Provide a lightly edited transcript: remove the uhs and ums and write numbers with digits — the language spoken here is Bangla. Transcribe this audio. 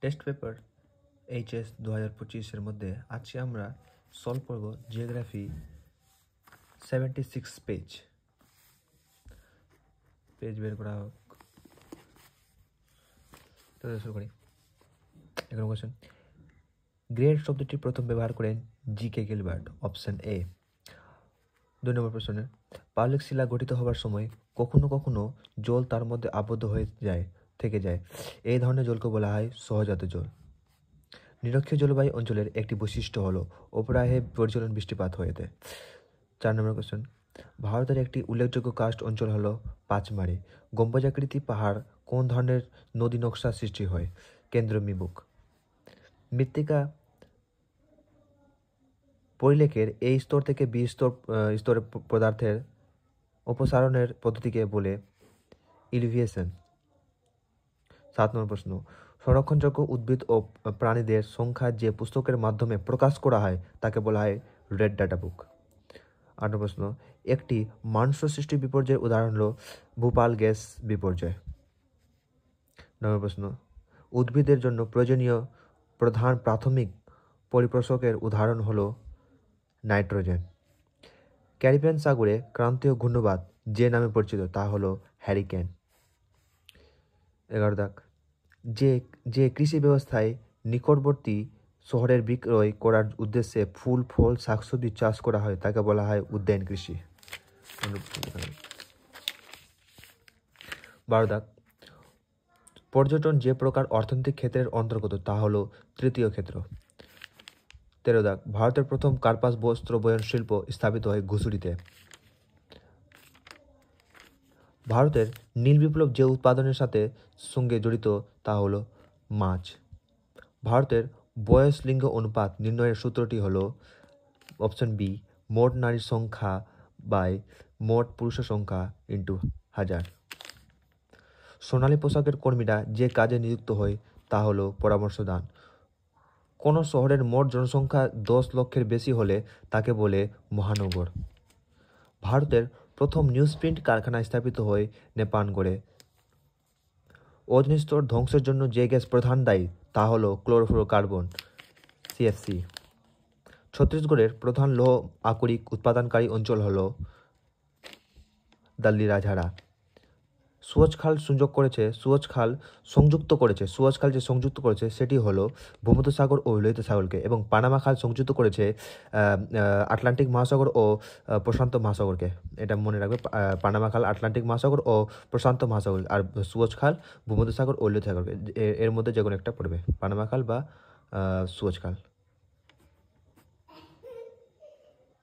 টেস্ট পেপার এইচএস 2025-এর মধ্যে আজকে আমরা সলভ করব জিওগ্রাফি 76 পেজ বের করা হোক। তো শুরু করি। এখন কোশ্চেন, গ্রেড শব্দটি প্রথম ব্যবহার করেন জি.কে. Gilbert, option A. 2 নম্বর প্রশ্নে, পাললিক শিলা গঠিত হবার সময় কখনো কখনো জল তার মধ্যে আবদ্ধ হয়ে থেকে যায়, এই ধরনের জলকে বলা হয় সহজাত জল। নিরক্ষীয় জলবায়ু অঞ্চলের একটি বৈশিষ্ট্য হলো অপরাহে পরিচালন বৃষ্টিপাত হয়েছে। 4 নম্বর কোশ্চেন, ভারতের একটি উল্লেখযোগ্য কার্স্ট অঞ্চল হলো পাঁচমারি। গম্বুজাকৃতি পাহাড় কোন ধরনের নদী নকশা সৃষ্টি হয়? কেন্দ্রমিবুক। মৃত্তিকা পরিলেখের এই স্তর থেকে বি স্তরের পদার্থের অপসারণের পদ্ধতিকে বলে ইলিভিয়েশন। 7 নম্বর প্রশ্ন, সংরক্ষণযোগ্য উদ্ভিদ ও প্রাণীদের সংখ্যা যে পুস্তকের মাধ্যমে প্রকাশ করা হয় তাকে বলা হয় রেড ডাটা বুক। 8 নম্বর প্রশ্ন, একটি মানুষ সৃষ্টি বিপর্যয়ের উদাহরণ হল ভোপাল গ্যাস বিপর্যয়। 9 নম্বর প্রশ্ন, উদ্ভিদের জন্য প্রয়োজনীয় প্রধান প্রাথমিক পরিপোষকের উদাহরণ হল নাইট্রোজেন। ক্যারিবিয়ান সাগরে ক্রান্তীয় ঘূর্ণিবাত যে নামে পরিচিত তা হল হ্যারিকেন। 11 দাগ, যে কৃষি ব্যবস্থায় নিকটবর্তী শহরের বিক্রয় করার উদ্দেশ্যে ফুল ফল শাকসবজি চাষ করা হয় তাকে বলা হয় উদ্যান কৃষি। 12 দাগ, পর্যটন যে প্রকার অর্থনৈতিক ক্ষেত্রের অন্তর্গত তা হলো তৃতীয় ক্ষেত্র। 13 দাগ, ভারতের প্রথম কার্পাস বস্ত্র বয়ন শিল্প স্থাপিত হয় ঘুষুরিতে। ভারতের নীল বিপ্লব যে উৎপাদনের সঙ্গে জড়িত তা হলো মাছ। ভারতের বয়স লিঙ্গ অনুপাত নির্ণয়ের সূত্রটি হলো অপশন বি, মোট নারীর সংখ্যা বাই মোট পুরুষের সংখ্যা ইন্টু 1000। সোনালী পোশাকের কর্মীরা যে কাজে নিযুক্ত হয় তা হলো পরামর্শদান। কোনো শহরের মোট জনসংখ্যা 10 লক্ষের বেশি হলে তাকে বলে মহানগর। ভারতের প্রথম নিউজপ্রিন্ট কারখানা স্থাপিত হয় নেপানগড়ে। ওজোন স্তর ধ্বংসের জন্য যে গ্যাস প্রধান দায়ী তা হলো ক্লোরোফ্লোরোকার্বন, সিএফসি। ছত্তিশগড়ের প্রধান লৌহ আকরিক উৎপাদনকারী অঞ্চল হল দাল্লিরাঝাড়া। সুয়েজ খাল সংযুক্ত করেছে সেটি হলো ভূমধ্যসাগর ও লোহিত সাগরকে, এবং পানামা খাল সংযুক্ত করেছে আটলান্টিক মহাসাগর ও প্রশান্ত মহাসাগরকে। এটা মনে রাখবে, পানামা খাল আটলান্টিক মহাসাগর ও প্রশান্ত মহাসাগর, আর সুয়েজ খাল ভূমধ্যসাগর ও লোহিত সাগরকে। এর মধ্যে যে কোনো একটা পড়বে, পানামা খাল বা সুয়েজ খাল।